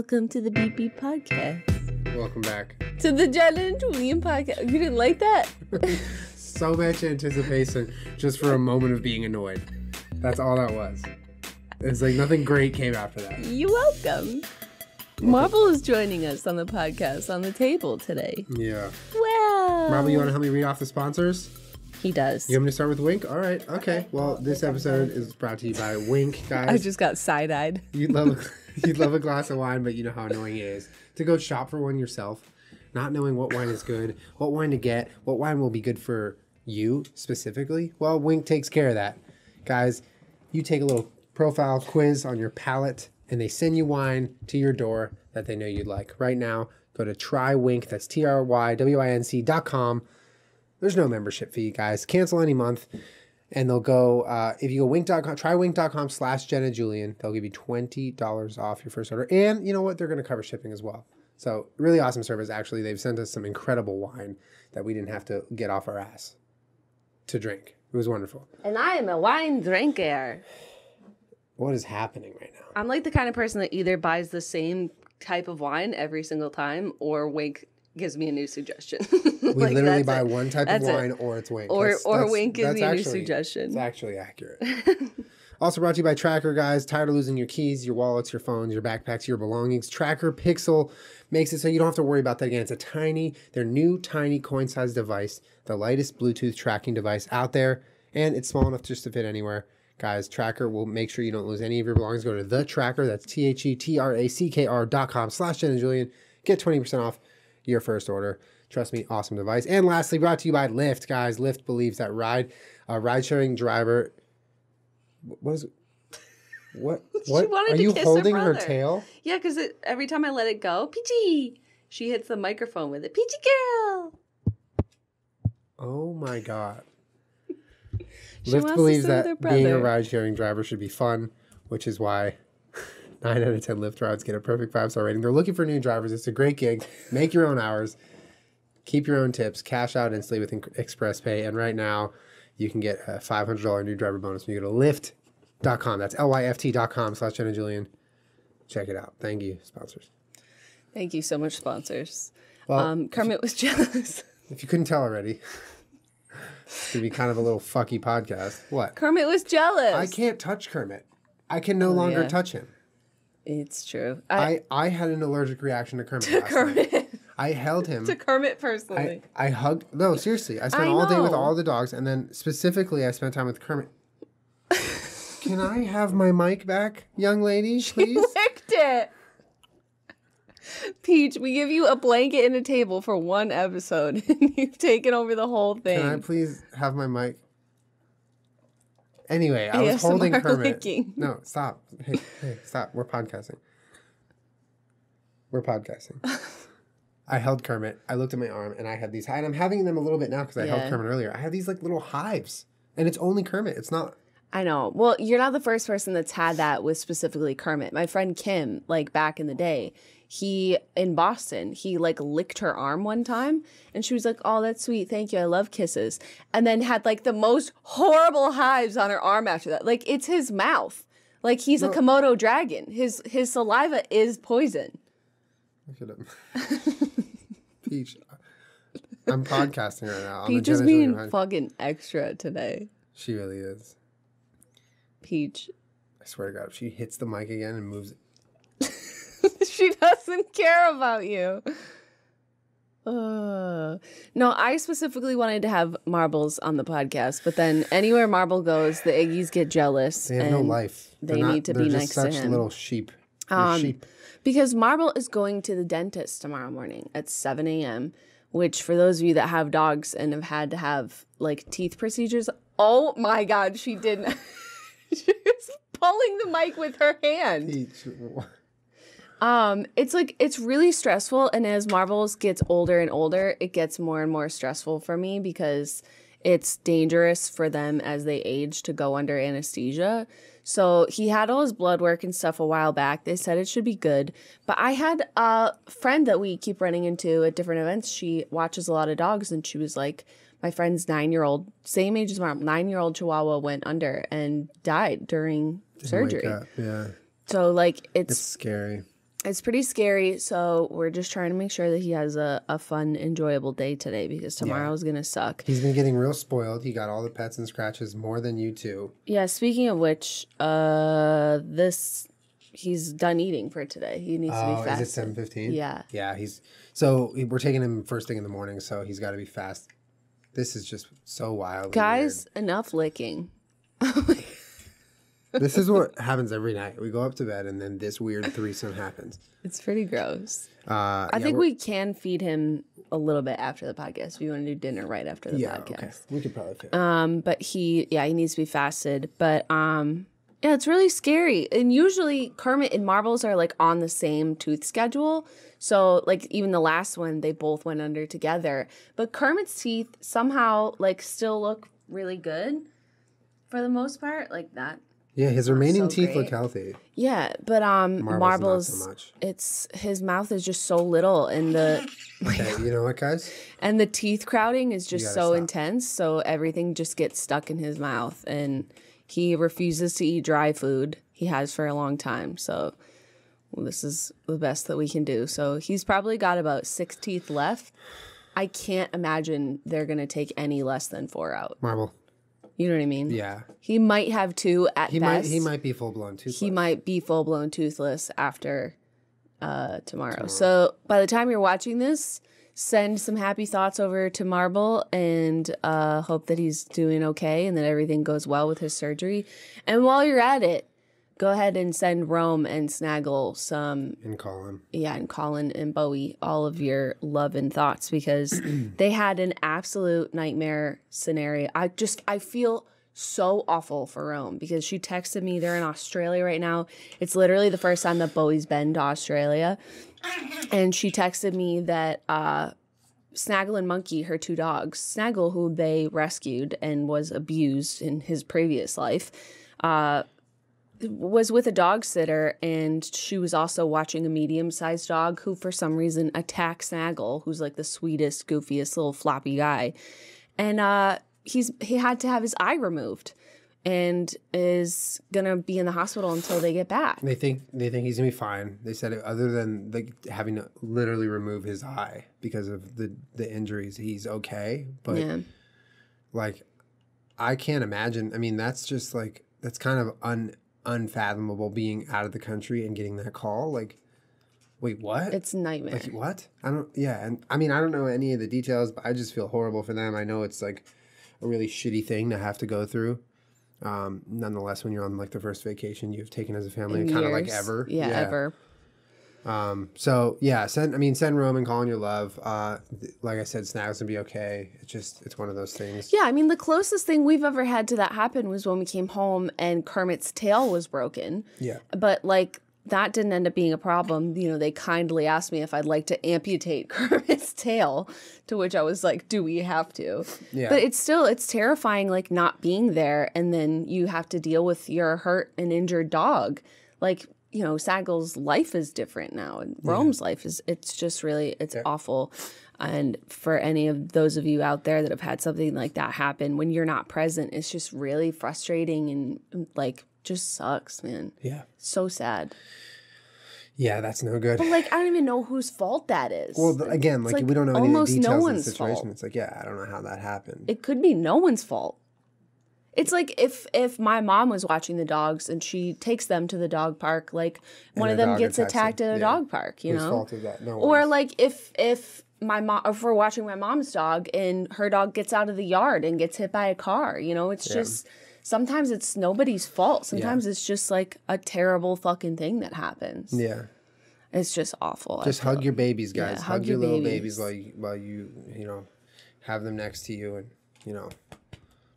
Welcome to the BP Podcast. Welcome back. To the Jenna Julien Podcast. You didn't like that? So much anticipation just for a moment of being annoyed. That's all that was. It's like nothing great came after that. You're welcome. Marble is joining us on the podcast on the table today. Yeah. Well. Marble, you want to help me read off the sponsors? He does. You want me to start with Wink? All right. Okay. Well, this episode is brought to you by Wink, guys. I just got side-eyed. You'd love a glass of wine, but you know how annoying it is to go shop for one yourself, not knowing what wine is good, what wine to get, what wine will be good for you specifically. Well, Wink takes care of that. Guys, you take a little profile quiz on your palate, and they send you wine to your door that they know you'd like. Right now, go to TryWink, that's TRYWINC.com. There's no membership fee, guys. Cancel any month, and they'll go, if you go wink.com, trywink.com/Jenna Julien, they'll give you $20 off your first order. And you know what? They're going to cover shipping as well. So really awesome service. Actually, they've sent us some incredible wine that we didn't have to get off our ass to drink. It was wonderful. And I am a wine drinker. What is happening right now? I'm like the kind of person that either buys the same type of wine every single time or Wink gives me a new suggestion. We like, literally buy one type of wine or it's Wink. Or Wink gives me a new suggestion. It's actually accurate. Also brought to you by Tracker, guys. Tired of losing your keys, your wallets, your phones, your backpacks, your belongings? Tracker Pixel makes it so you don't have to worry about that again. It's their new tiny coin-sized device, the lightest Bluetooth tracking device out there, and it's small enough just to fit anywhere. Guys, Tracker will make sure you don't lose any of your belongings. Go to the Tracker, that's TheTrackr.com/Jenna Julien. Get 20% off your first order. Trust me, awesome device. And lastly, brought to you by Lyft, guys. Lyft believes that ride-sharing driver. What is it? What? Are you holding her tail? Yeah, because every time I let it go, Peachy, she hits the microphone with it. Peachy girl. Oh my God. Lyft believes that being a ride-sharing driver should be fun, which is why 9 out of 10 Lyft rides get a perfect 5-star rating. They're looking for new drivers. It's a great gig. Make your own hours. Keep your own tips. Cash out instantly with Express Pay. And right now, you can get a $500 new driver bonus when you go to Lyft.com. That's LYFT.com/Jenna Julien. Check it out. Thank you, sponsors. Thank you so much, sponsors. Well, Kermit was jealous. If you couldn't tell already, it's going to be kind of a little fucky podcast. What? Kermit was jealous. I can't touch Kermit. I can no longer touch him. It's true. I had an allergic reaction to Kermit last night. I held him. To Kermit personally. I hugged. No, seriously. I spent all day with all the dogs, and then specifically I spent time with Kermit. Can I have my mic back, young lady, please? She licked it. Peach, we give you a blanket and a table for one episode, and you've taken over the whole thing. Can I please have my mic? Anyway, I was holding Kermit. Licking. No, stop. Hey, stop. We're podcasting. I held Kermit. I looked at my arm, and I had these. And I'm having them a little bit now because I held Kermit earlier. I have these like little hives, and it's only Kermit. It's not. I know. Well, you're not the first person that's had that with specifically Kermit. My friend Kim, like back in the day, in Boston, he like licked her arm one time, and she was like, "Oh, that's sweet. Thank you. I love kisses." And then had like the most horrible hives on her arm after that. Like it's his mouth. Like he's a Komodo dragon. His saliva is poison. Look at him. Peach. I'm podcasting right now. Peach is being fucking extra today. She really is. Peach. I swear to God, if she hits the mic again and moves it. She doesn't care about you. No, I specifically wanted to have Marbles on the podcast, but then anywhere Marble goes, the Iggies get jealous. They have no life. They need to be next to him. They're just such little sheep. Sheep. Because Marble is going to the dentist tomorrow morning at 7 a.m., which for those of you that have dogs and have had to have like teeth procedures, oh my God, she didn't. She was pulling the mic with her hand. Peach. It's really stressful, and as Marbles gets older and older, it gets more and more stressful for me because it's dangerous for them as they age to go under anesthesia. So he had all his blood work and stuff a while back. They said it should be good. But I had a friend that we keep running into at different events. She watches a lot of dogs, and she was like, my friend's 9-year-old, same age as mine, 9-year-old Chihuahua went under and died during surgery. Yeah. So like it's scary. It's pretty scary, so we're just trying to make sure that he has a fun, enjoyable day today because tomorrow's going to suck. He's been getting real spoiled. He got all the pets and scratches more than you two. Yeah, speaking of which, he's done eating for today. He needs to be fasted. Is it 7:15? Yeah. Yeah, so we're taking him first thing in the morning, so he's got to be fast. This is just so wild. Guys, enough licking. This is what happens every night. We go up to bed, and then this weird threesome happens. It's pretty gross. I think we can feed him a little bit after the podcast. We want to do dinner right after the podcast. Okay. We could probably fit. But he needs to be fasted. But yeah, it's really scary. And usually Kermit and Marbles are like on the same tooth schedule. So like even the last one, they both went under together. But Kermit's teeth somehow like still look really good for the most part, like that. Yeah, his remaining teeth look healthy. Yeah, but Marbles not so much. It's his mouth is just so little, and the okay, you know what, guys? And the teeth crowding is just so intense, so everything just gets stuck in his mouth, and he refuses to eat dry food. He has for a long time, so this is the best that we can do. So he's probably got about 6 teeth left. I can't imagine they're gonna take any less than 4 out. Marble. You know what I mean? Yeah. He might have 2 at best. He might be full-blown toothless. He might be full-blown toothless after tomorrow. So by the time you're watching this, send some happy thoughts over to Marble and hope that he's doing okay and that everything goes well with his surgery. And while you're at it, go ahead and send Rome and Snaggle some... And Colin. Yeah, and Colin and Bowie, all of your love and thoughts because they had an absolute nightmare scenario. I feel so awful for Rome because she texted me. They're in Australia right now. It's literally the first time that Bowie's been to Australia. And she texted me that Snaggle and Monkey, her 2 dogs, Snaggle, who they rescued and was abused in his previous life, was with a dog sitter, and she was also watching a medium-sized dog who for some reason attacked Snaggle, who's like the sweetest, goofiest little floppy guy. And he had to have his eye removed and is gonna be in the hospital until they get back. They think he's gonna be fine. They said other than like having to literally remove his eye because of the injuries, he's okay. But like I can't imagine. I mean, that's just like that's kind of unfathomable being out of the country and getting that call. Like, wait, what? It's a nightmare. Like, what? And I mean, I don't know any of the details, but I just feel horrible for them. I know it's like a really shitty thing to have to go through. Nonetheless, when you're on like the first vacation you've taken as a family, kind of like ever. Yeah, ever. So yeah, send Rome and Colin your love. Like I said, Snagg's gonna be okay. It's one of those things. Yeah, I mean, the closest thing we've ever had to that happen was when we came home and Kermit's tail was broken. Yeah. But like that didn't end up being a problem. You know, they kindly asked me if I'd like to amputate Kermit's tail, to which I was like, do we have to? Yeah. But it's terrifying, like not being there, and then you have to deal with your hurt and injured dog. Like, you know, Saggle's life is different now, and Rome's life it's just really, it's awful. And for any of those of you out there that have had something like that happen, when you're not present, it's just really frustrating and like just sucks, man. Yeah. So sad. Yeah, that's no good. But like, I don't even know whose fault that is. Well, again, like we don't know any of the details of the situation. It's like, yeah, I don't know how that happened. It could be no one's fault. It's like if my mom was watching the dogs and she takes them to the dog park, like one of them gets attacked at a dog park, you know? Whose fault is that? No one's. Or like if we're watching my mom's dog and her dog gets out of the yard and gets hit by a car, you know, it's just sometimes it's nobody's fault. Sometimes it's just like a terrible fucking thing that happens. Yeah. It's just awful. Just hug your babies, guys. Yeah, hug your little babies while you have them next to you, and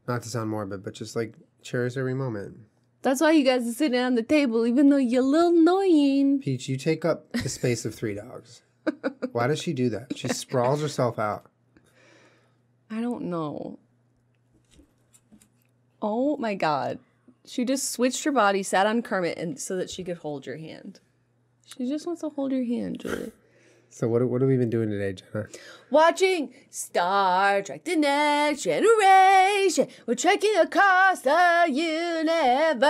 not to sound morbid, but just like cherish every moment. That's why you guys are sitting on the table, even though you're a little annoying. Peach, you take up the space of 3 dogs. Why does she do that? She sprawls herself out. I don't know. Oh my God. She just switched her body, sat on Kermit, and so that she could hold your hand. She just wants to hold your hand, Julie. So what have we been doing today, Jenna? Watching Star Trek The Next Generation. We're trekking across the universe.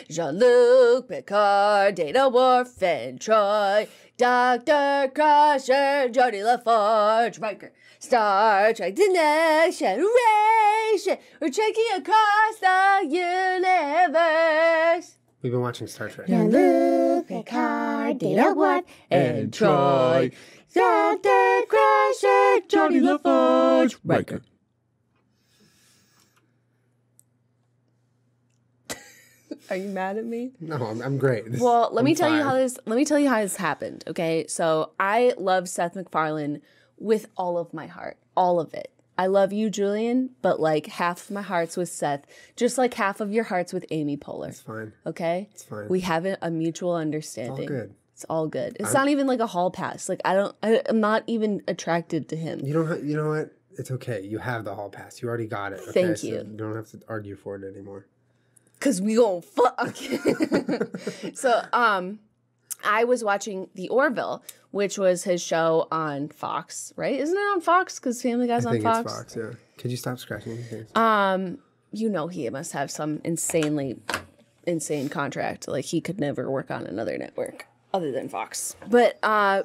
Jean-Luc, Picard, Data, Worf, and Troy. Dr. Crusher, Jodie LaForge, Riker. Star Trek The Next Generation. We're trekking across the universe. We've been watching Star Trek. Jean-Luc, Picard, Data, Worf, and Troy. Dr. Crusher, Jodie LaForge, Riker. Are you mad at me? No, I'm great. Let me tell you how this happened, okay? So I love Seth MacFarlane with all of my heart. All of it. I love you, Julian, but like half of my heart's with Seth, just like half of your heart's with Amy Poehler. It's fine. Okay? It's fine. We have a mutual understanding. It's all good. It's all good. It's not even like a hall pass. Like I'm not even attracted to him. You know what? It's okay. You have the hall pass. You already got it. Okay? Thank you. So you don't have to argue for it anymore. Cause we gon' fuck. So I was watching The Orville, which was his show on Fox, right? Isn't it on Fox? Because Family Guy's on Fox. It's Fox, yeah. Could you stop scratching your face? You know he must have some insane contract. Like he could never work on another network other than Fox. But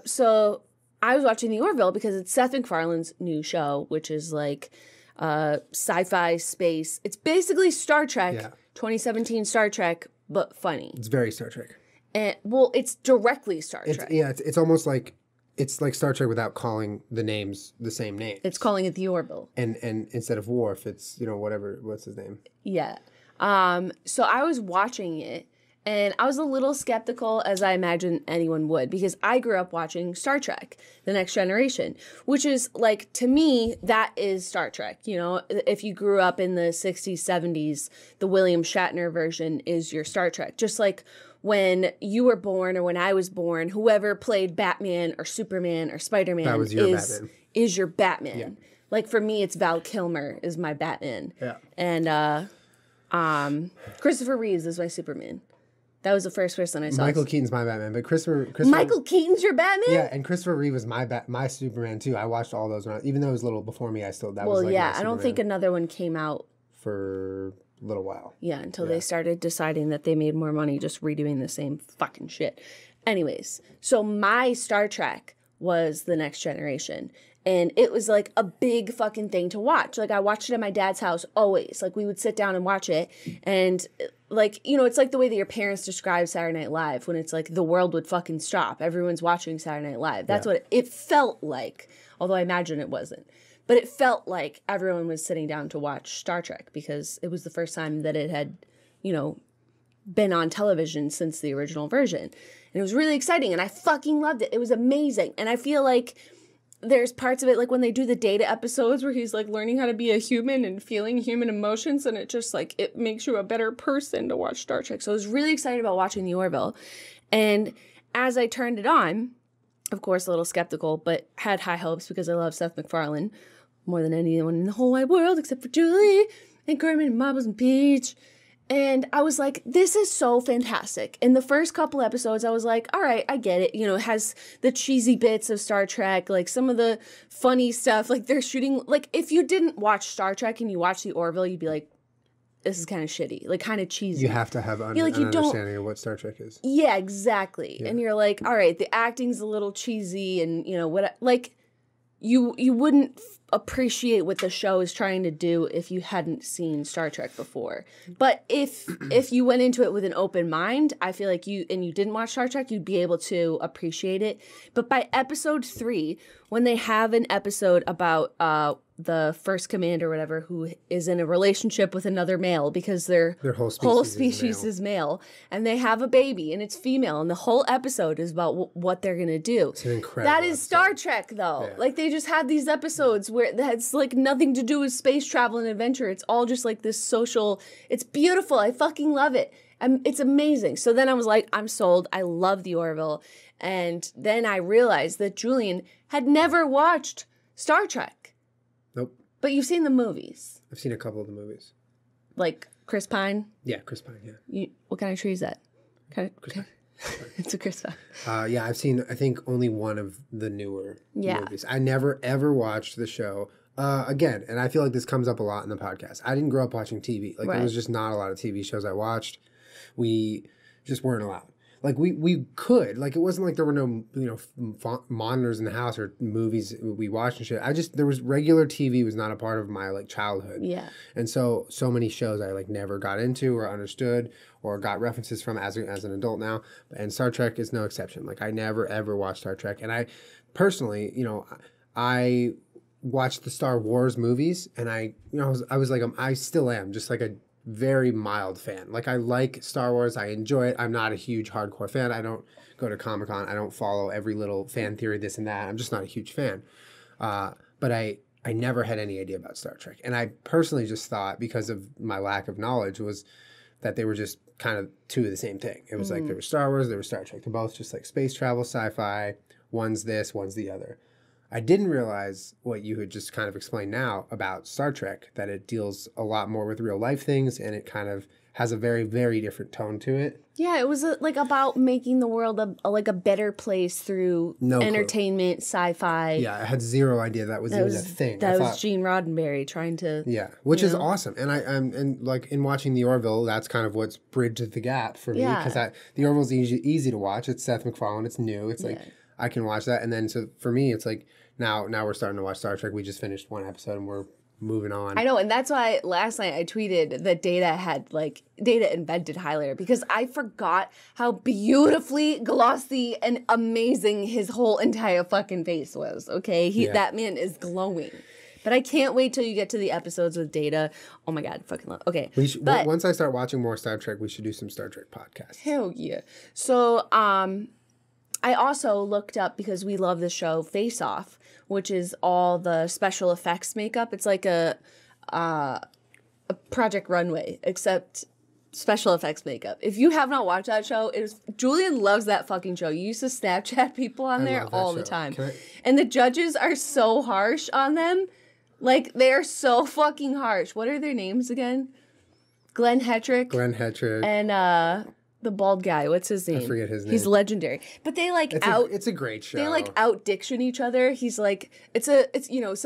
so I was watching The Orville because it's Seth MacFarlane's new show, which is like sci-fi space. It's basically Star Trek, 2017 Star Trek, but funny. It's very Star Trek. And well, it's directly Star Trek. It's almost like it's like Star Trek without calling the names the same name. It's calling it The Orville. And instead of Worf, it's what's his name? Yeah. So I was watching it and I was a little skeptical, as I imagine anyone would, because I grew up watching Star Trek, The Next Generation, which is like, to me, that is Star Trek. You know, if you grew up in the 60s, 70s, the William Shatner version is your Star Trek. Just like when you were born or when I was born, whoever played Batman or Superman or Spider-Man is your Batman. Yeah. Like for me, it's Val Kilmer is my Batman. Yeah. And Christopher Reeves is my Superman. That was the first person I saw. Michael Keaton's my Batman, but Christopher Michael Keaton's your Batman? Yeah, and Christopher Reeve was my Superman too. I watched all those, even though it was a little before me. Was like I don't think another one came out for a little while. Yeah, until they started deciding that they made more money just redoing the same fucking shit. Anyways, so my Star Trek was The Next Generation. And it was like a big fucking thing to watch. Like I watched it at my dad's house always. Like we would sit down and watch it. And like, you know, it's like the way that your parents describe Saturday Night Live when it's like the world would fucking stop. Everyone's watching Saturday Night Live. That's what it felt like. Although I imagine it wasn't. But it felt like everyone was sitting down to watch Star Trek because it was the first time that it had, you know, been on television since the original version. And it was really exciting and I fucking loved it. It was amazing. And I feel like there's parts of it, like when they do the Data episodes where he's like learning how to be a human and feeling human emotions, and it just like, it makes you a better person to watch Star Trek. So I was really excited about watching The Orville. And as I turned it on, of course, a little skeptical, but had high hopes because I love Seth MacFarlane more than anyone in the whole wide world except for Julie and Kermit and Marbles and Peach. And I was like, this is so fantastic. In the first couple episodes, I was like, all right, I get it. You know, it has the cheesy bits of Star Trek, like some of the funny stuff. Like they're shooting, like if you didn't watch Star Trek and you watched The Orville, you'd be like, this is kind of shitty, like kind of cheesy. You have to have an understanding of what Star Trek is. Yeah, exactly. Yeah. And you're like, all right, the acting's a little cheesy and, you know, what, like you wouldn't appreciate what the show is trying to do if you hadn't seen Star Trek before. But if you went into it with an open mind, I feel like you didn't watch Star Trek, you'd be able to appreciate it. But by episode 3, when they have an episode about the first command or whatever who is in a relationship with another male because their whole species is male and they have a baby and it's female and the whole episode is about what they're gonna do. It's an incredible that is Star Trek though. Yeah. Like they just have these episodes where that's like nothing to do with space travel and adventure. It's all just like this social, it's beautiful. I fucking love it. It's amazing. So then I was like, I'm sold. I love The Orville. And then I realized that Julian had never watched Star Trek. Nope. But you've seen the movies. I've seen a couple of the movies. Like Chris Pine? Yeah, Chris Pine, yeah. What kind of tree is that? Chris Pine. It's a good song. Yeah, I've seen, I think, only one of the newer movies. I never, ever watched the show. Again, and I feel like this comes up a lot in the podcast. I didn't grow up watching TV. Like, there was just not a lot of TV shows I watched. We just weren't allowed. Like, we could. Like, it wasn't like there were no, monitors in the house or movies we watched and shit. There was regular TV was not a part of my, like, childhood. Yeah. And so many shows I, like, never got into or understood or got references from as an adult now. And Star Trek is no exception. Like, I never, ever watched Star Trek. And I, personally, I watched the Star Wars movies, and I was like, I still am just like a very mild fan. Like, I like Star Wars. I enjoy it. I'm not a huge hardcore fan. I don't go to Comic-Con. I don't follow every little fan theory, this and that. I'm just not a huge fan. But I never had any idea about Star Trek. And I personally just thought, because of my lack of knowledge, was that they were just kind of two of the same thing. It was like there was Star Wars, there was Star Trek. They're both just like space travel, sci-fi. One's this, one's the other. I didn't realize what you had just kind of explained now about Star Trek, that it deals a lot more with real life things, and it kind of has a very, very different tone to it. Yeah, it was like about making the world a better place through entertainment, sci-fi. Yeah, I had zero idea that was even a thing. That was Gene Roddenberry trying to. Yeah, which is awesome, and like in watching the Orville, that's kind of what's bridged the gap for me, because the Orville's easy to watch. It's Seth MacFarlane. It's new. It's like I can watch that, and then so for me, it's like now we're starting to watch Star Trek. We just finished one episode, and we're moving on. I know, and that's why last night I tweeted that Data invented highlighter, because I forgot how beautifully glossy and amazing his whole entire fucking face was. Okay, that man is glowing. But I can't wait till you get to the episodes with Data. Oh my god, fucking love. Okay, but once I start watching more Star Trek, we should do some Star Trek podcasts. Hell yeah! So I also looked up, because we love the show, Face Off, which is all the special effects makeup. It's like a Project Runway, except special effects makeup. If you have not watched that show, Julian loves that fucking show. You used to Snapchat people on there all the time. And the judges are so harsh on them. Like, they're so fucking harsh. What are their names again? Glenn Hetrick. And the bald guy, what's his name? I forget his name. He's legendary. But they it's a great show. They out diction each other. He's like, so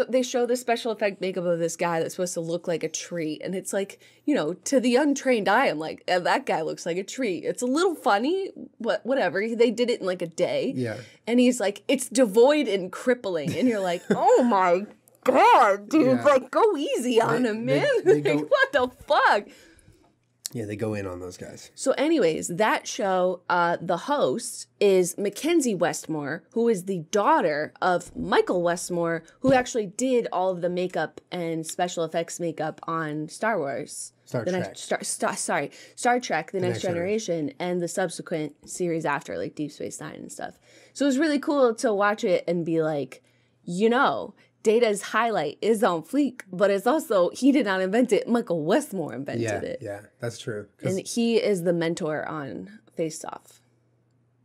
they show the special effect makeup of this guy that's supposed to look like a tree, and it's like, to the untrained eye, I'm like, that guy looks like a tree. It's a little funny, but whatever. They did it in like a day. Yeah. And he's like, it's devoid and crippling, and you're like, oh my god, dude, like, go easy on him, man. Like, what the fuck? Yeah, they go in on those guys. So anyways, that show, the host is Mackenzie Westmore, who is the daughter of Michael Westmore, who actually did all of the makeup and special effects makeup on Star Wars. Star Trek, The Next Generation, and the subsequent series after, like Deep Space Nine and stuff. So it was really cool to watch it and be like, Data's highlight is on fleek, but it's also, he did not invent it. Michael Westmore invented it. Yeah, that's true. And he is the mentor on Face Off.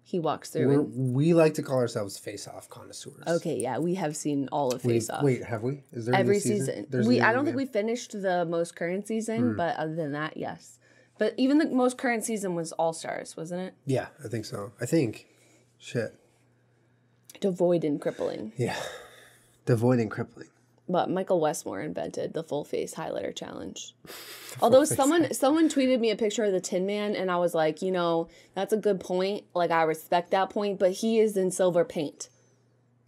He walks through. We like to call ourselves Face Off connoisseurs. Okay, yeah, we have seen all of Face Off. Wait, have we? Is there every season? I don't think we finished the most current season, but other than that, yes. But even the most current season was All Stars, wasn't it? Yeah, I think so. Shit. Devoid and crippling. Yeah. Devoid and crippling. But Michael Westmore invented the full face highlighter challenge. Although someone tweeted me a picture of the Tin Man, and I was like, that's a good point. Like, I respect that point, but he is in silver paint.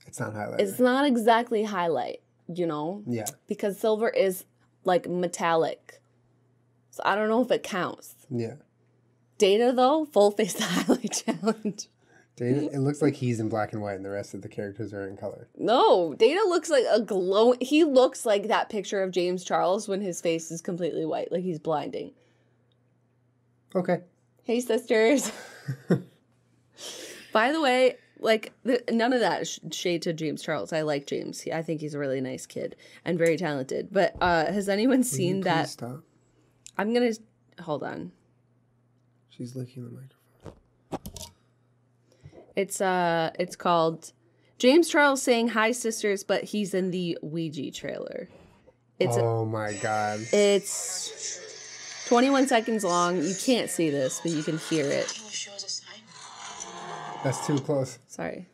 It's not highlighter. It's not exactly highlight, Yeah. Because silver is like metallic. So I don't know if it counts. Yeah. Data though, full face highlight challenge. Data, it looks like he's in black and white and the rest of the characters are in color. No, Data looks like he looks like that picture of James Charles when his face is completely white, like he's blinding. Okay. Hey, sisters. By the way, like, none of that is shade to James Charles. I like James. I think he's a really nice kid and very talented. But has anyone seen that? Stop? I'm going to... Hold on. She's licking the microphone. It's called James Charles Saying Hi Sisters, but he's in the Ouija trailer. Oh my god. It's 21 seconds long. You can't see this, but you can hear it. That's too close. Sorry.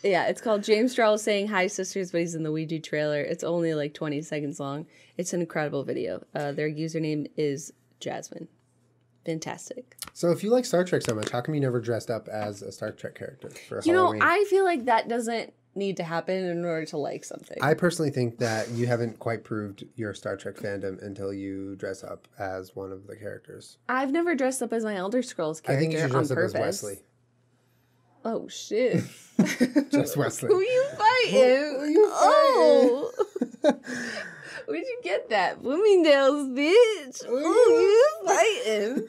Yeah, it's called James Stroll saying hi sisters, but he's in the Ouija trailer. It's only like 20 seconds long. It's an incredible video. Their username is Jasmine. Fantastic. So if you like Star Trek so much, how come you never dressed up as a Star Trek character for Halloween? I feel like that doesn't need to happen in order to like something. I personally think that you haven't quite proved your Star Trek fandom until you dress up as one of the characters. I've never dressed up as my Elder Scrolls character. I think you should dress up as Wesley. Oh, shit. Just Wesley. Who you fighting? Who you Oh. Where'd you get that? Bloomingdale's, bitch. Who you fighting?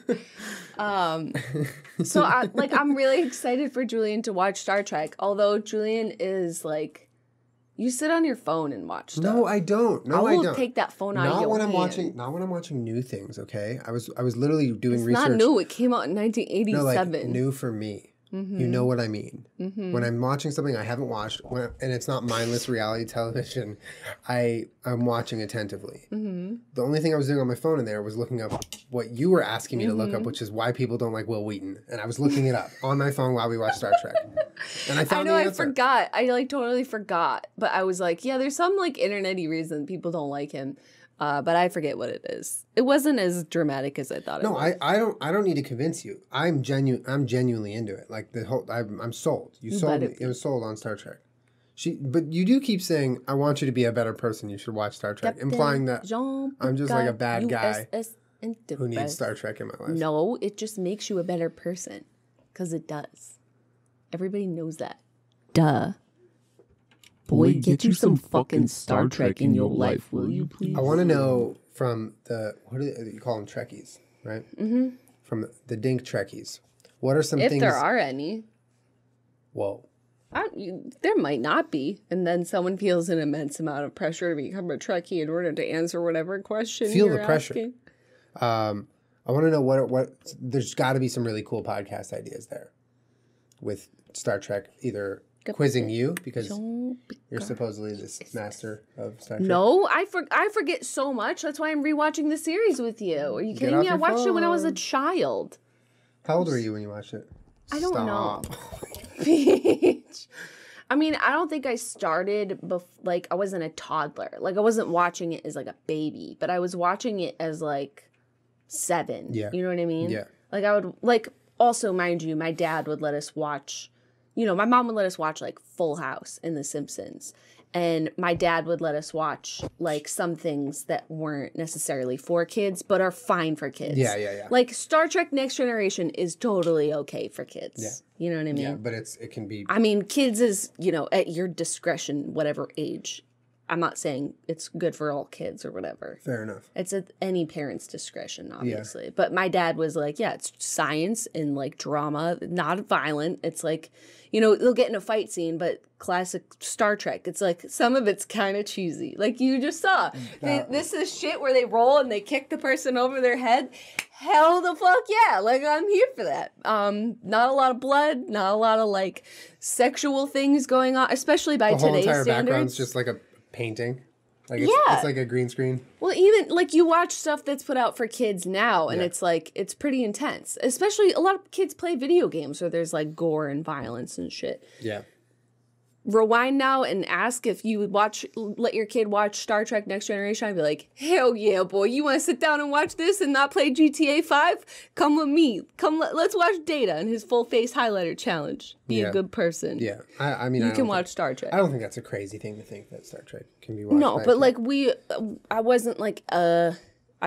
So I'm really excited for Julian to watch Star Trek. Although Julian is like, you sit on your phone and watch stuff. No, I don't. I will take that phone out of your hand. Not when I'm watching new things. Okay, I was literally doing research. It's not new. It came out in 1987. No, like new for me. Mm-hmm. You know what I mean. Mm-hmm. When I'm watching something I haven't watched, and it's not mindless reality television, I'm watching attentively. Mm-hmm. The only thing I was doing on my phone in there was looking up what you were asking me to look up, which is why people don't like Will Wheaton. And I was looking it up on my phone while we watched Star Trek. And I found the answer. I forgot. I totally forgot. But I was like, yeah, there's some like internet-y reason people don't like him. But I forget what it is. It wasn't as dramatic as I thought it was. No, I don't need to convince you. I'm genuinely into it. Like I'm sold. You sold me. It was sold on Star Trek. But you do keep saying, I want you to be a better person. You should watch Star Trek. Captain implying that I'm just like a bad guy who needs Star Trek in my life. No, it just makes you a better person. Because it does. Everybody knows that. Duh. Boy, get you some fucking Star Trek in your life, will you please? I want to know from what do you call them? Trekkies, right? Mm-hmm. From the Dink Trekkies. What are some things... If there are any. Whoa. There might not be. And then someone feels an immense amount of pressure to become a Trekkie in order to answer whatever question Feel you're the pressure. Asking. I want to know what... There's got to be some really cool podcast ideas there with Star Trek, either... quizzing you because you're supposedly this master of Star Trek. No, I forget so much. That's why I'm rewatching the series with you. Are you kidding me? I watched it when I was a child. How old were you when you watched it? I don't know. Bitch. I mean, I don't think I started I wasn't a toddler. Like I wasn't watching it as like a baby, but I was watching it as like 7. Yeah. You know what I mean? Yeah. Like I would also, mind you, my dad would let us watch. My mom would let us watch, like, Full House and The Simpsons. And my dad would let us watch, like, some things that weren't necessarily for kids, but are fine for kids. Yeah. Like, Star Trek Next Generation is totally okay for kids. Yeah. You know what I mean? Yeah, but it can be... I mean, kids is, at your discretion, whatever age. I'm not saying it's good for all kids or whatever. Fair enough. It's at any parent's discretion, obviously. Yeah. But my dad was like, yeah, it's science and, like, drama, not violent. It's like... they'll get in a fight scene, but classic Star Trek, it's like some of it's kind of cheesy. Like you just saw. This is shit where they roll and they kick the person over their head. Hell the fuck yeah. Like I'm here for that. Not a lot of blood, not a lot of like sexual things going on, especially by today's standards. The whole entire background's just like a painting. Like it's like a green screen. Well, even like you watch stuff that's put out for kids now, and it's like it's pretty intense. Especially a lot of kids play video games where there's like gore and violence and shit. Yeah. Rewind now and ask if you would let your kid watch Star Trek Next Generation. I'd be like, hell yeah, boy! You want to sit down and watch this and not play GTA 5? Come with me. Let's watch Data and his full face highlighter challenge. Be a good person. Yeah, I mean, you can watch Star Trek. I don't think that's a crazy thing to think that Star Trek can be watched. No, but like I wasn't like a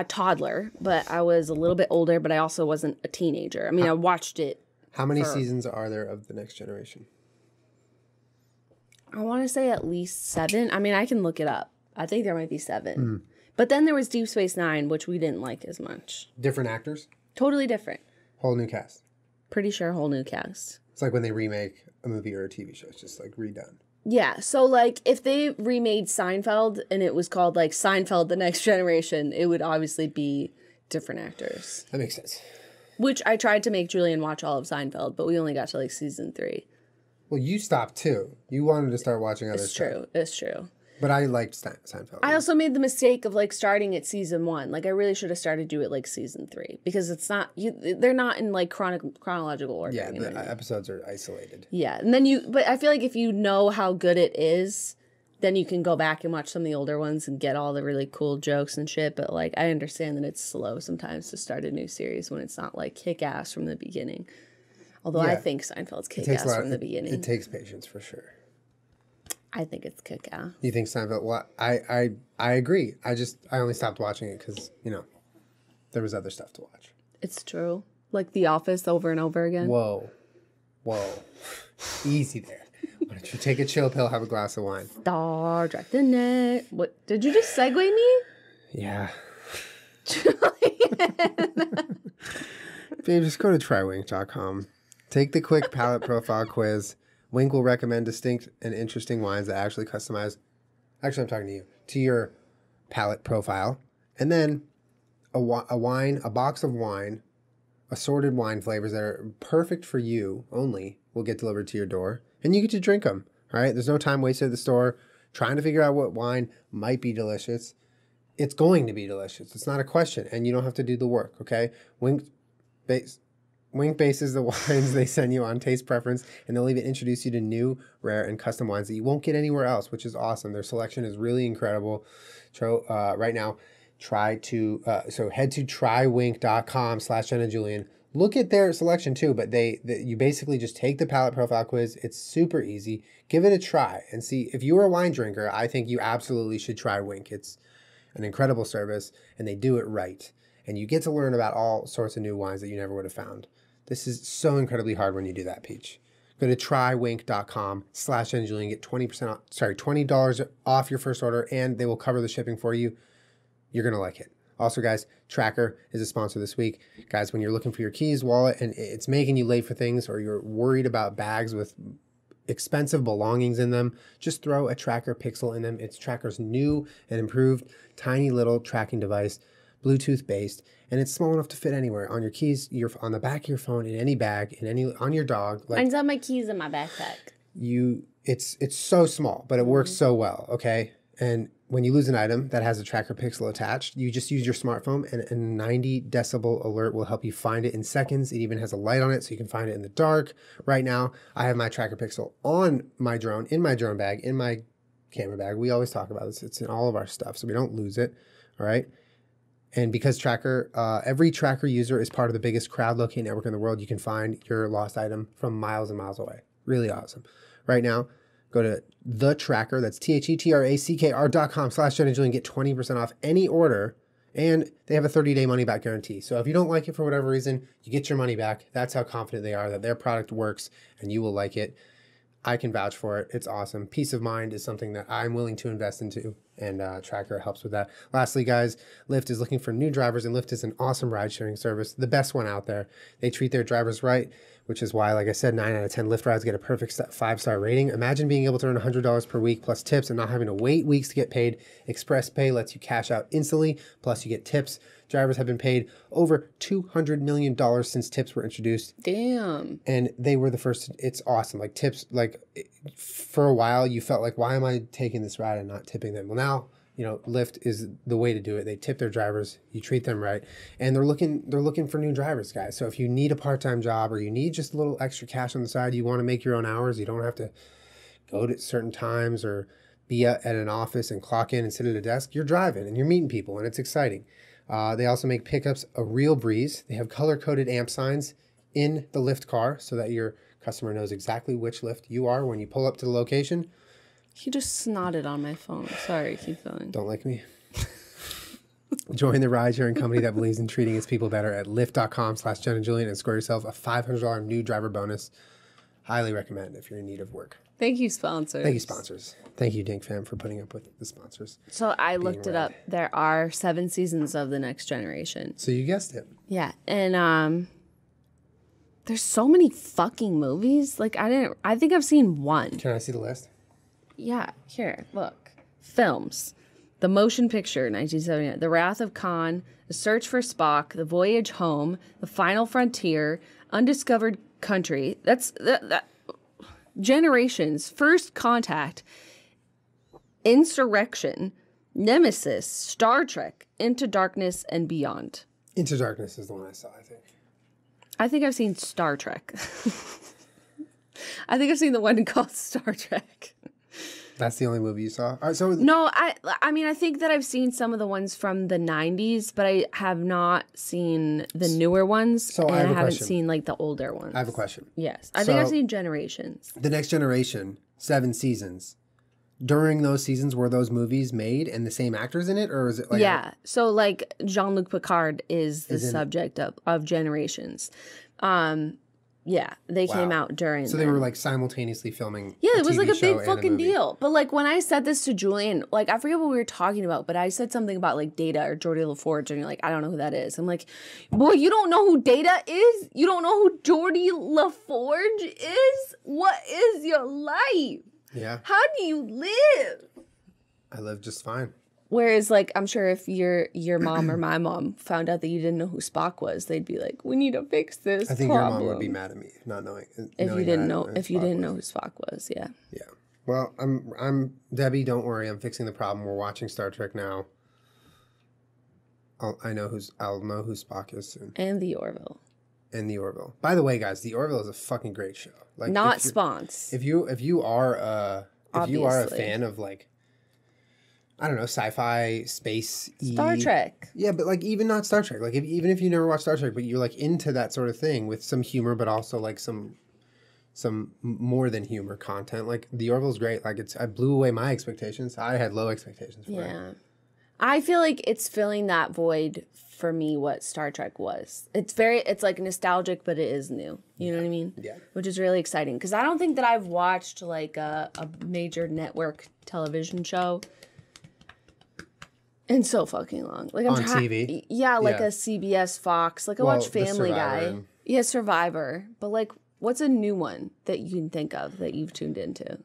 toddler, but I was a little bit older. But I also wasn't a teenager. I mean, I watched it. How many seasons are there of the Next Generation? I want to say at least 7. I mean, I can look it up. I think there might be 7. But then there was Deep Space Nine, which we didn't like as much. Different actors? Totally different. Whole new cast? Pretty sure whole new cast. It's like when they remake a movie or a TV show. It's just like redone. Yeah. So like if they remade Seinfeld and it was called like Seinfeld The Next Generation, it would obviously be different actors. That makes sense. Which I tried to make Julian watch all of Seinfeld, but we only got to like season 3. Well, you stopped too. You wanted to start watching other stuff. It's true. But I liked Seinfeld. I also made the mistake of like starting at season 1. Like I really should have started do it like season 3 because it's not they're not in like chronological order. Yeah, the episodes are isolated. Yeah, and then but I feel like if you know how good it is, then you can go back and watch some of the older ones and get all the really cool jokes and shit. But like I understand that it's slow sometimes to start a new series when it's not like kick ass from the beginning. Although I think Seinfeld's kick ass from the beginning. It takes patience for sure. I think it's kick ass. You think Seinfeld? Well, I agree. I only stopped watching it because, there was other stuff to watch. It's true. Like The Office over and over again. Whoa. Easy there. Why don't you take a chill pill, have a glass of wine? Star Trek the Net. What? Did you just segue me? Yeah. Babe, just go to trywink.com. Take the quick palate profile quiz. Wink will recommend distinct and interesting wines that actually customize. Actually, I'm talking to you. To your palate profile. And then a box of wine, assorted wine flavors that are perfect for you only will get delivered to your door. And you get to drink them. All right? There's no time wasted at the store trying to figure out what wine might be delicious. It's going to be delicious. It's not a question. And you don't have to do the work, okay? Wink bases the wines they send you on taste preference, and they'll even introduce you to new, rare, and custom wines that you won't get anywhere else, which is awesome. Their selection is really incredible. So right now, head to trywink.com/Jenna Julien. Look at their selection too, but you basically just take the palate profile quiz. It's super easy. Give it a try and see. If you are a wine drinker, I think you absolutely should try Wink. It's an incredible service, and they do it right. And you get to learn about all sorts of new wines that you never would have found. This is so incredibly hard when you do that, Peach. Go to trywink.com/Jenna Julien, get $20 off your first order, and they will cover the shipping for you. You're going to like it. Also, guys, Tracker is a sponsor this week. Guys, when you're looking for your keys, wallet, and it's making you late for things, or you're worried about bags with expensive belongings in them, just throw a Tracker Pixel in them. It's Tracker's new and improved tiny little tracking device, Bluetooth based, and it's small enough to fit anywhere on your keys, on the back of your phone, in any bag, on your dog. I have my keys in my backpack. It's so small, but it works so well. Okay, and when you lose an item that has a Tracker Pixel attached, you just use your smartphone, and a 90 decibel alert will help you find it in seconds. It even has a light on it, so you can find it in the dark. Right now, I have my Tracker Pixel on my drone, in my drone bag, in my camera bag. We always talk about this. It's in all of our stuff, so we don't lose it. All right. And because Tracker, every Tracker user is part of the biggest crowd locate network in the world, you can find your lost item from miles and miles away. Really awesome. Right now, go to the Tracker, that's TheTrackr.com/Jenna Julien, get 20% off any order, and they have a 30-day money-back guarantee. So if you don't like it for whatever reason, you get your money back. That's how confident they are that their product works and you will like it. I can vouch for it. It's awesome. Peace of mind is something that I'm willing to invest into, and Tracker helps with that. Lastly, guys, Lyft is looking for new drivers, and Lyft is an awesome ride-sharing service, the best one out there. They treat their drivers right, which is why, like I said, 9 out of 10 Lyft rides get a perfect 5-star rating. Imagine being able to earn $100 per week plus tips and not having to wait weeks to get paid. Express Pay lets you cash out instantly, plus you get tips. Drivers have been paid over $200 million since tips were introduced. Damn. And they were the first. It's awesome. Like tips, for a while you felt like, why am I taking this ride and not tipping them? Well, now, Lyft is the way to do it. They tip their drivers, you treat them right, and they're looking for new drivers, guys. So if you need a part-time job or you need just a little extra cash on the side, you want to make your own hours, you don't have to go to certain times or be at an office and clock in and sit at a desk. You're driving and you're meeting people, and it's exciting. They also make pickups a real breeze. They have color-coded amp signs in the Lyft car so that your customer knows exactly which Lyft you are when you pull up to the location. He just snotted on my phone. Sorry, keep going. Don't like me. Join the ride-sharing company that believes in treating its people better at lyft.com/Jenna Julien and score yourself a $500 new driver bonus. Highly recommend if you're in need of work. Thank you, sponsors. Thank you, sponsors. Thank you, Dink Fam, for putting up with the sponsors. So I looked it up. There are 7 seasons of The Next Generation. So you guessed it. Yeah, and there's so many fucking movies. I think I've seen one. Can I see the list? Yeah, here, look. Films. The Motion Picture, 1979. The Wrath of Khan. The Search for Spock. The Voyage Home. The Final Frontier. Undiscovered Country. That's Generations. First Contact. Insurrection, Nemesis, Star Trek, Into Darkness, and Beyond. Into Darkness is the one I saw, I think. I think I've seen Star Trek. I think I've seen the one called Star Trek. That's the only movie you saw? All right, so No, I mean, I think that I've seen some of the ones from the 90s, but I have not seen the newer ones. So and I have a haven't question. seen like the older ones. I have a question. Yes. I think I've So- seen Generations. The Next Generation, 7 seasons. During those seasons, were those movies made and the same actors in it? Or is it like... Yeah. So like Jean-Luc Picard is the Is in- subject of Generations. Yeah, they came Wow. out during So they them. were like simultaneously filming Yeah, it was TV like a show big and fucking movie. deal. But like when I said this to Julian, like I forget what we were talking about, but I said something about like Data or Geordie LaForge, and you're like, I don't know who that is. I'm like, boy, you don't know who Data is? You don't know who Geordie LaForge is? What is your life? Yeah, How do you live? I live just fine. Whereas, like, I'm sure if your mom or my mom found out that you didn't know who Spock was, they'd be like, "We need to fix this." I think problem. your mom would be mad at me not knowing. if knowing you didn't that know and if you Spock didn't was. know who Spock was. Yeah. Yeah. Well, I'm Debbie. Don't worry, I'm fixing the problem. We're watching Star Trek now. I'll know who Spock is soon. And the Orville. And the Orville. By the way, guys, the Orville is a fucking great show. Like, Not if you're- spons. If you are a Obviously. fan of like, I don't know, sci-fi, space, Star Trek. Yeah, but like even not Star Trek. Like even if you never watched Star Trek, but you're like into that sort of thing with some humor, but also like some more than humor content. Like the Orville's great. Like I blew away my expectations. I had low expectations for it. Yeah. I feel like it's filling that void for me what Star Trek was. It's like nostalgic, but it is new. You know what I mean? Yeah. Which is really exciting because I don't think that I've watched like a major network television show in so fucking long. Like I'm On TV? Yeah, like Yeah. a CBS Fox. Like I Well, watch The Family Guy. Survivor. Yeah, Survivor. But like what's a new one that you can think of that you've tuned into?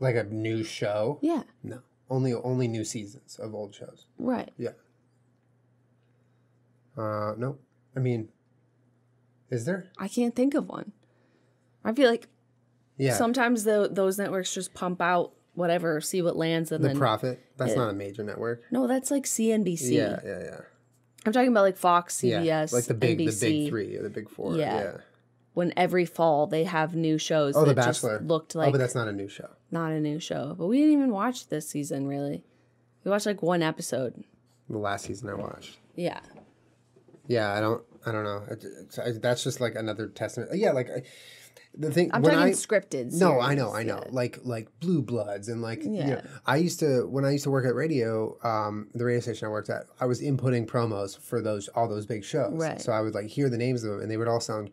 Like a new show? Yeah. No. Only new seasons of old shows. Right. Yeah. No. I mean, is there? I can't think of one. I feel like Yeah. sometimes those networks just pump out whatever, see what lands, and The then Prophet. That's not a major network. no, that's like CNBC. Yeah. I'm talking about like Fox, CBS, Yeah. Like the big NBC. three or the big four. Yeah. Yeah. When every fall they have new shows. Oh, The that just Bachelor. looked Oh, like but that's not a new show. not a new show. But we didn't even watch this season really. We watched like one episode. The last season I watched. Yeah. Yeah, I don't know. That's just like another testament. Yeah, like the thing. I'm when talking scripted. No, I know. series, yeah. Like Blue Bloods and like Yeah. when I used to work at radio, the radio station I worked at, I was inputting promos for all those big shows. Right. So I would like hear the names of them, and they would all sound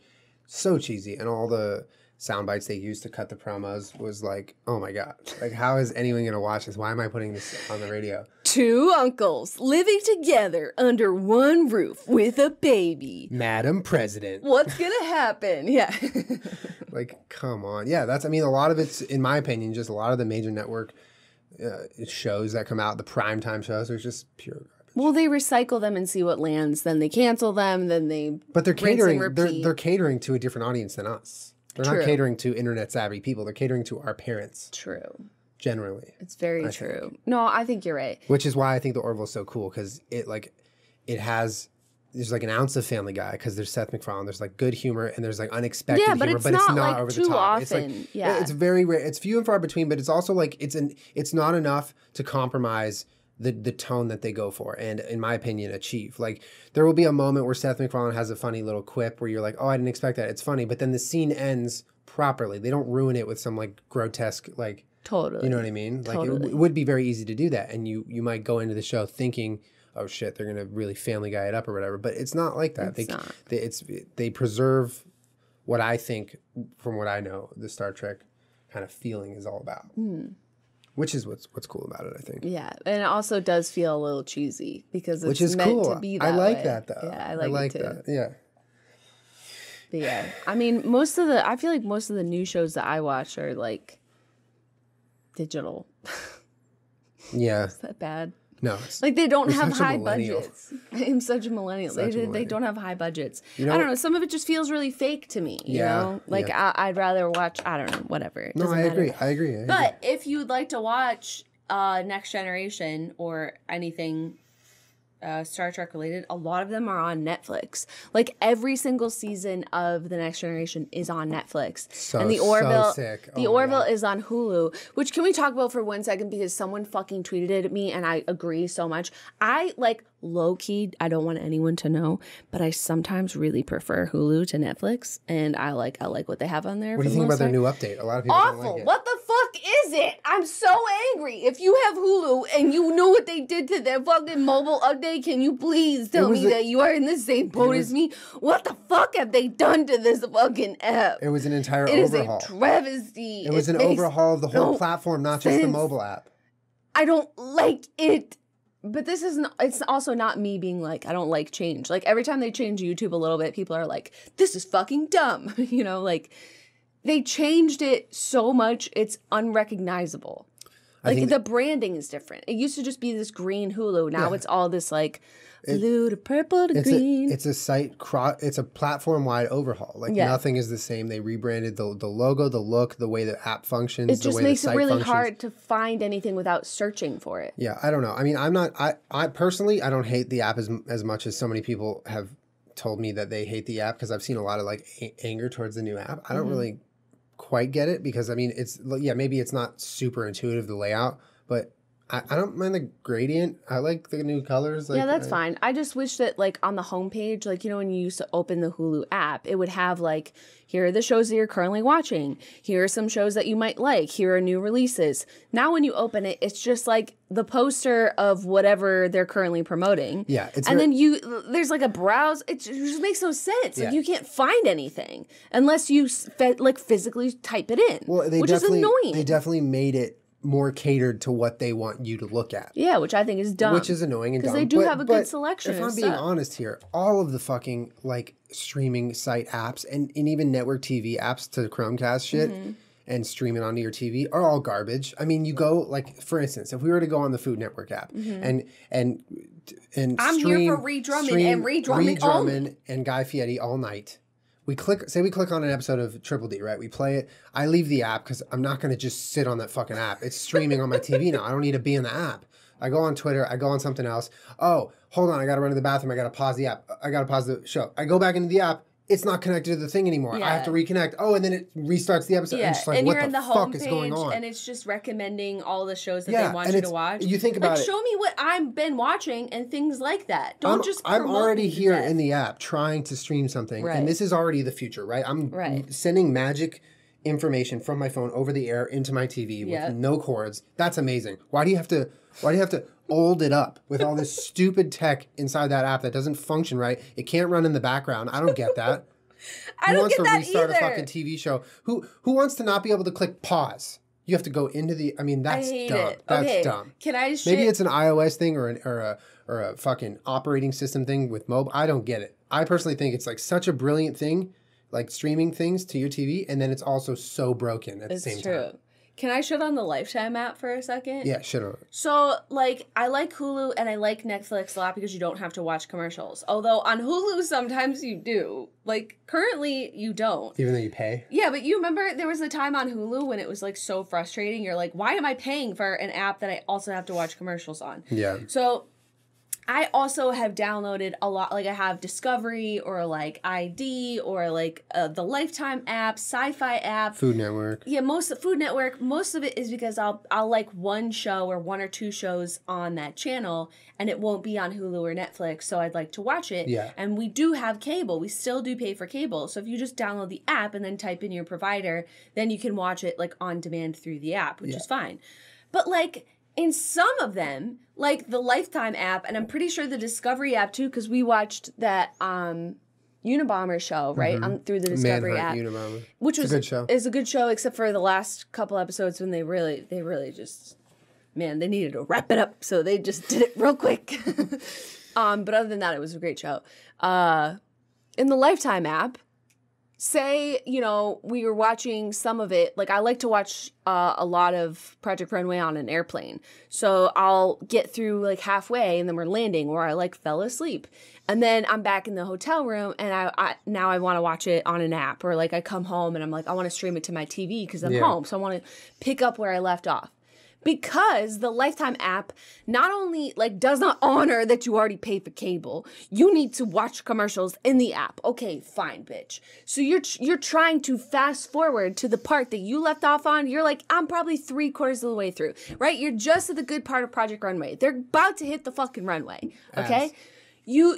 so cheesy, and all the sound bites they used to cut the promos was like, oh my god, like how is anyone gonna watch this? Why am I putting this on the radio? Two uncles living together under one roof with a baby. Madam President. What's gonna happen? Yeah. Like, come on. Yeah, a lot of it's, in my opinion, just a lot of the major network shows that come out, the primetime shows, are just pure garbage. Well, they recycle them and see what lands. Then they cancel them. Then they. But they're rinse and catering. repeat. They're catering to a different audience than us. They're True. not catering to internet savvy people. They're catering to our parents True. generally. It's very true. No, I think you're right. Which is why I think the Orville's so cool, because there's like an ounce of Family Guy, because there's Seth MacFarlane. There's like good humor and there's like unexpected Yeah, but humor, it's but it's not, not like, over too the top. It's often. like Yeah. it's very rare. It's few and far between, but it's also like it's not enough to compromise the tone that they go for, and in my opinion, achieve. Like there will be a moment where Seth MacFarlane has a funny little quip where you're like, oh, I didn't expect that. It's funny, but then the scene ends properly. They don't ruin it with some like grotesque like. Totally. You know what I mean? Like Totally. it would be very easy to do that, and you might go into the show thinking, "Oh shit, they're gonna really Family Guy it up or whatever." But it's not like that. It's not. They preserve what I think, from what I know, the Star Trek kind of feeling is all about, which is what's cool about it. I think. Yeah, and it also does feel a little cheesy because it's Which is meant cool. to be I that like way. that though. Yeah, I like it too. that. Yeah. But yeah, I mean, I feel like most of the new shows that I watch are like digital. Yeah. Is that bad? No. Like, they don't You're have such a high millennial. budgets. I am such a millennial. Such a They millennial. don't have high budgets. You know- I don't know. Some of it just feels really fake to me, you know? Like, I'd rather watch, I don't know, whatever. It No, doesn't I matter. agree. I agree. But if you'd like to watch Next Generation or anything Star Trek related, a lot of them are on Netflix. Like, every single season of The Next Generation is on Netflix. And the Orville, sick. the Orville is on Hulu, which can we talk about for 1 second, because someone fucking tweeted it at me and I agree so much. I like low-key, I don't want anyone to know, but I sometimes really prefer Hulu to Netflix, and I like what they have on there. What do you think about their new update? A lot of people Awful. don't like it. What the fuck is it? I'm so angry. If you have Hulu and you know what they did to their fucking mobile update, can you please tell me that you are in the same boat as me? What the fuck have they done to this fucking app? It was an entire It overhaul. is a travesty. It was an overhaul of the whole platform, not just the mobile app. I don't like it. But this isn't, it's also not me being like, I don't like change. Like, every time they change YouTube a little bit, people are like, this is fucking dumb. You know, like, they changed it so much, it's unrecognizable. Like, the branding is different. It used to just be this green Hulu. Now it's all this, like, blue to purple to green. It's a platform-wide overhaul. Like, nothing is the same. They rebranded the logo, the look, the way the app functions, it just makes it really functions. hard to find anything without searching for it. Yeah, I don't know. I mean, I personally, I don't hate the app as much as so many people have told me that they hate the app, because I've seen a lot of, like, anger towards the new app. I don't really quite get it, because, I mean, maybe it's not super intuitive, the layout, but I don't mind the gradient. I like the new colors. Like, yeah, that's fine. I just wish that, like, on the homepage, like, you know, when you used to open the Hulu app, it would have, like, here are the shows that you're currently watching. Here are some shows that you might like. Here are new releases. Now when you open it, it's just, like, the poster of whatever they're currently promoting. Yeah. Then there's, like, a browse. It just makes no sense. Like, you can't find anything unless you, physically type it in, which is annoying. They definitely made it more catered to what they want you to look at. Yeah, which I think is dumb. Which is annoying and dumb. Because they do have a good selection if I'm being honest here, all of the fucking, like, streaming site apps and even network TV apps to Chromecast shit and stream it onto your TV are all garbage. I mean, you go, like, for instance, if we were to go on the Food Network app and I'm here for redrumming only. And Guy Fieri all night. We click on an episode of Triple D, right? We play it. I leave the app because I'm not going to just sit on that fucking app. It's streaming on my TV now. I don't need to be in the app. I go on Twitter. I go on something else. Oh, hold on. I got to run to the bathroom. I got to pause the app. I got to pause the show. I go back into the app. It's not connected to the thing anymore. Yeah. I have to reconnect. Oh, and then it restarts the episode. Yeah, And, like, and what you're in the fuck is going on? homepage, and it's just recommending all the shows that they want you to watch. You think about it. Show me what I've been watching and things like that. Don't just promote I'm already me to here death. in the app trying to stream something, Right. and this is already the future, right? I'm sending magic information from my phone over the air into my TV with no cords. That's amazing. Why do you have to old it up with all this stupid tech inside that app that doesn't function right? It can't run in the background. I don't get that. I don't get that Who wants to restart either. a fucking TV show? Who wants to not be able to click pause? You have to go into the. I mean, that's dumb. That's dumb. Can I? Maybe it's an iOS thing or a fucking operating system thing with mobile. I don't get it. I personally think it's like such a brilliant thing, like streaming things to your TV, and then it's also so broken at the same time. Can I shit on the Lifetime app for a second? Yeah, shit on it. So, like, I like Hulu and I like Netflix a lot because you don't have to watch commercials. Although on Hulu, sometimes you do. Like, currently, you don't. Even though you pay? Yeah, but you remember there was a time on Hulu when it was, like, so frustrating. You're like, why am I paying for an app that I also have to watch commercials on? Yeah. So I also have downloaded a lot, like I have Discovery or like ID or like the Lifetime app, Sci-Fi app. Food Network. Yeah, Food Network. Most of it is because I'll like one show or one or two shows on that channel and it won't be on Hulu or Netflix, so I'd like to watch it. Yeah. And we do have cable. We still do pay for cable. So if you just download the app and then type in your provider, then you can watch it like on demand through the app, which is fine. But like in some of them, like the Lifetime app, and I'm pretty sure the Discovery app too, because we watched that Unabomber show, right, through the Discovery app, Unabomber. which was a good show. Is a good show, except for the last couple episodes when they really just, man, they needed to wrap it up, so they just did it real quick. But other than that, it was a great show. In the Lifetime app, say, you know, we were watching some of it. Like, I like to watch a lot of Project Runway on an airplane. So I'll get through like halfway and then we're landing, or I like fell asleep. And then I'm back in the hotel room and I now I want to watch it on an app, or like I come home and I'm like, I want to stream it to my TV because I'm home. So I want to pick up where I left off. Because the Lifetime app not only like does not honor that you already paid for cable, you need to watch commercials in the app. Okay, fine, bitch. So you're trying to fast forward to the part that you left off on. You're like, I'm probably 3/4 of the way through, right? You're just at the good part of Project Runway. They're about to hit the fucking runway, okay? You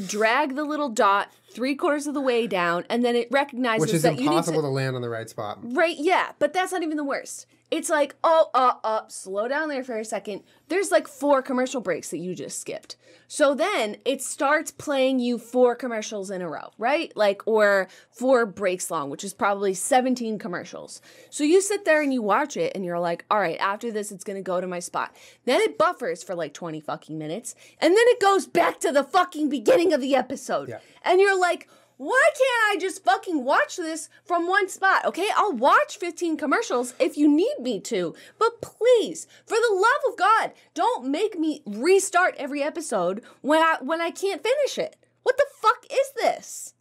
drag the little dot 3/4 of the way down, and then it recognizes which is that impossible you to land on the right spot. Right, yeah, but that's not even the worst. It's like, slow down there for a second. There's like 4 commercial breaks that you just skipped. So then it starts playing you 4 commercials in a row, right? Like, or 4 breaks long, which is probably 17 commercials. So you sit there and you watch it and you're like, all right, after this, it's going to go to my spot. Then it buffers for like 20 fucking minutes. And then it goes back to the fucking beginning of the episode. Yeah. And you're like, why can't I just fucking watch this from one spot? Okay, I'll watch 15 commercials if you need me to. But please, for the love of God, don't make me restart every episode when I can't finish it. What the fuck is this?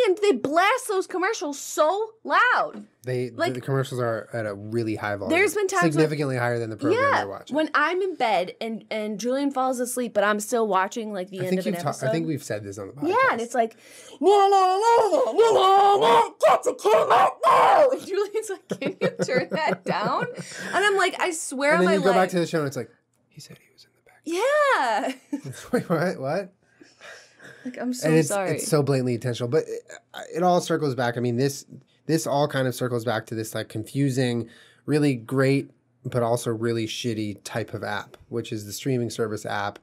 And they blast those commercials so loud. The commercials are at a really high volume. There's been times significantly higher than the program they're watching. When I'm in bed and Julian falls asleep, but I'm still watching like the end of an episode. I think we've said this on the podcast. Yeah, and it's like, get to Kmart now! And Julian's like, can you turn that down? And I'm like, I swear on my life. And then you go back to the show and it's like, he said he was in the back. Yeah. Wait, what? Like, I'm so sorry. It's so blatantly intentional, but it all circles back. I mean, this all kind of circles back to this like confusing, really great, but also really shitty type of app, which is the streaming service app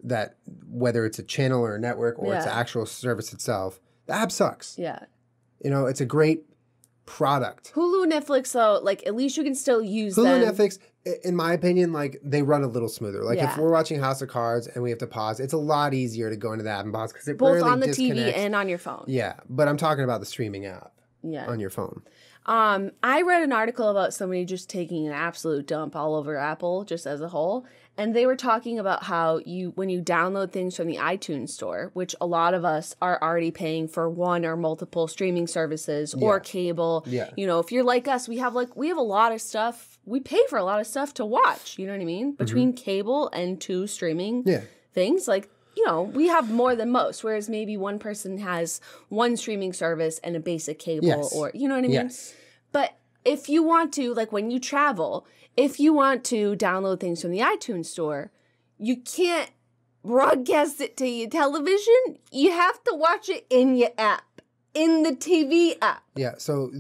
that, whether it's a channel or a network or it's the actual service itself, the app sucks. Yeah. You know, it's a great product. Hulu, Netflix, though, like, at least you can still use them. Hulu, Netflix, in my opinion, like, they run a little smoother. Like, if we're watching House of Cards and we have to pause, it's a lot easier to go into the app and pause because it both on the TV and on your phone. Yeah, but I'm talking about the streaming app on your phone. I read an article about somebody just taking an absolute dump all over Apple, just as a whole. And they were talking about how when you download things from the iTunes store, which a lot of us are already paying for one or multiple streaming services or cable. Yeah. You know, if you're like us, we have a lot of stuff. We pay for a lot of stuff to watch. You know what I mean? Between cable and 2 streaming things, like, you know, we have more than most, whereas maybe one person has one streaming service and a basic cable or, you know what I mean? Yes. But if you want to, like when you travel, if you want to download things from the iTunes store, you can't broadcast it to your television. You have to watch it in your app, in the TV app. Yeah, so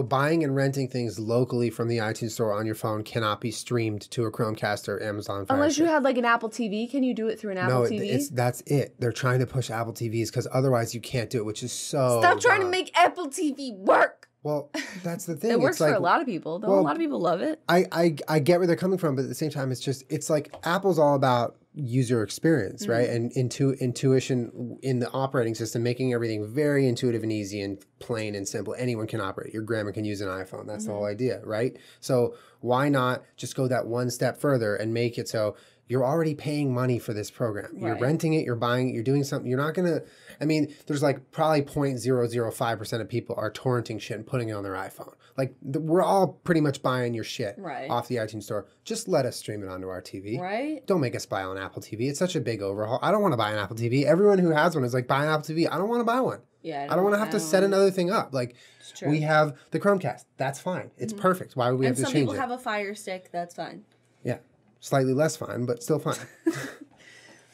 buying and renting things locally from the iTunes store on your phone cannot be streamed to a Chromecast or Amazon Fire Unless Stick. you had like an Apple TV. Can you do it through an Apple TV? No, that's it. They're trying to push Apple TVs because otherwise you can't do it, which is so Stop trying to make Apple TV work. Well, that's the thing. It works for a lot of people, though. A lot of people love it. I get where they're coming from, but at the same time, it's like Apple's all about user experience, right? And intuition in the operating system, making everything very intuitive and easy and plain and simple. Anyone can operate. Your grandma can use an iPhone. That's the whole idea, right? So why not just go that one step further and make it so you're already paying money for this program. Right. You're renting it, you're buying it, you're doing something. You're not going to, I mean, there's like probably 0.005% of people are torrenting shit and putting it on their iPhone. Like, we're all pretty much buying your shit off the iTunes store. Just let us stream it onto our TV. Right. Don't make us buy on Apple TV. It's such a big overhaul. I don't want to buy an Apple TV. Everyone who has one is like, buy an Apple TV. I don't want to buy one. Yeah. I don't want to have to set another thing up. Like, we have the Chromecast. That's fine. It's perfect. Why would we have to change it? And some people have a Fire Stick. That's fine. Yeah. Slightly less fine, but still fine.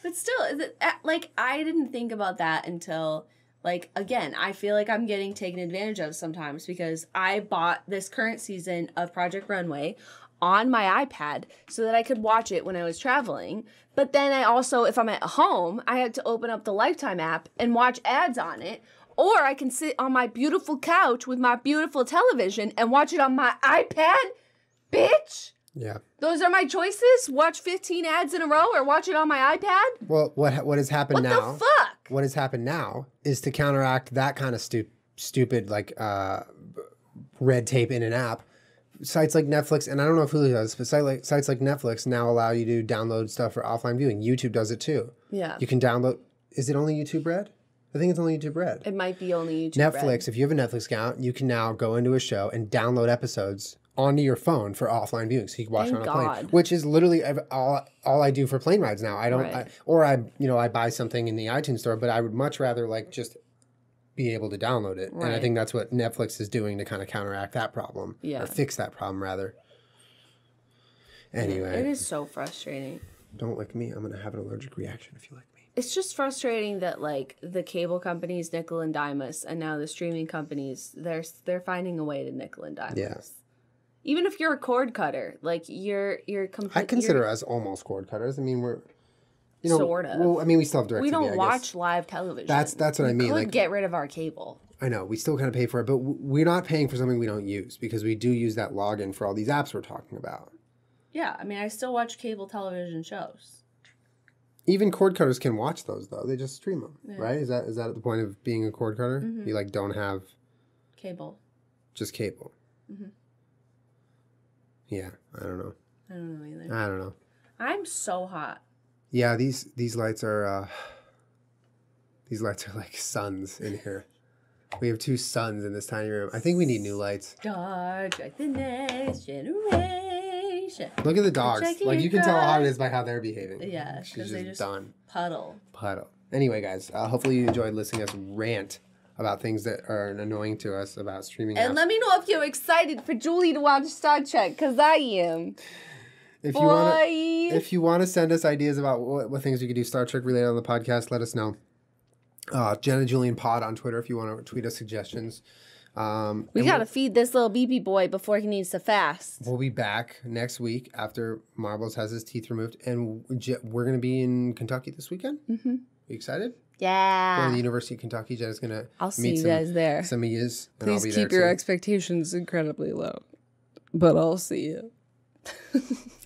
But still, like, I didn't think about that until, like, again, I feel like I'm getting taken advantage of sometimes because I bought this current season of Project Runway on my iPad so that I could watch it when I was traveling. But then I also, if I'm at home, I had to open up the Lifetime app and watch ads on it. Or I can sit on my beautiful couch with my beautiful television and watch it on my iPad. Bitch! Yeah. Those are my choices? Watch 15 ads in a row or watch it on my iPad? Well, what has happened now? What the fuck? what has happened now is to counteract that kind of stupid like red tape in an app. Sites like Netflix, and I don't know if Hulu does, but sites like Netflix now allow you to download stuff for offline viewing. YouTube does it too. Yeah. You can download. Is it only YouTube Red? I think it's only YouTube Red. It might be only YouTube Netflix, Red. if you have a Netflix account, you can now go into a show and download episodes onto your phone for offline viewing, so you can watch it on a plane. Which is literally all I do for plane rides now. I don't, I buy something in the iTunes store, but I would much rather like just be able to download it. Right. And I think that's what Netflix is doing to kind of counteract that problem. Yeah. Or fix that problem, rather. Anyway. It is so frustrating. Don't lick me. I'm going to have an allergic reaction if you lick me. It's just frustrating that like the cable companies nickel and dime us, and now the streaming companies, they're finding a way to nickel and dime us. Even if you're a cord cutter, like you're completely... I consider us almost cord cutters. I mean, we're... You know, sort of. Well, I mean, we still have DirecTV. We don't watch live television. That's what I mean. We could like, get rid of our cable. I know. We still kind of pay for it, but we're not paying for something we don't use because we do use that login for all these apps we're talking about. Yeah, I mean, I still watch cable television shows. Even cord cutters can watch those, though. They just stream them, right? Is that the point of being a cord cutter? Mm-hmm. You, like, don't have... Cable. Just cable. Mm-hmm. Yeah, I don't know. I don't know either. I don't know. I'm so hot. Yeah, these lights are like suns in here. We have 2 suns in this tiny room. I think we need new lights. Star Trek the Next Generation. Look at the dogs. Like you can tell how hot it is by how they're behaving. Yeah, she's just done. Puddle. Anyway, guys, hopefully you enjoyed listening to us rant about things that are annoying to us about streaming and apps. let me know if you're excited for Julie to watch Star Trek, because I am. If you want to send us ideas about what things we could do Star Trek related on the podcast, let us know. Jenna Julien Pod on Twitter if you want to tweet us suggestions. We got to feed this little BB boy before he needs to fast. We'll be back next week after Marbles has his teeth removed, and we're going to be in Kentucky this weekend. Mm-hmm. You excited? Yeah. Going to the University of Kentucky. Jenna's going to I'll see you guys there. Some of yous. Please keep your expectations incredibly low. But I'll see you.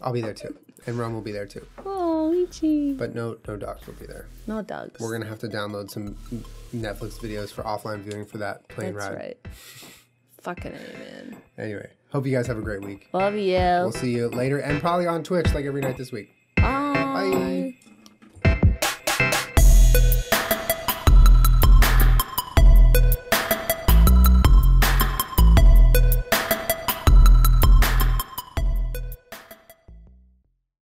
I'll be there too. And Rome will be there too. Oh, Ichi. But no dogs will be there. No dogs. We're going to have to download some Netflix videos for offline viewing for that plane ride. That's right. Fucking A, man. Anyway, hope you guys have a great week. Love you. We'll see you later and probably on Twitch like every night this week. Bye.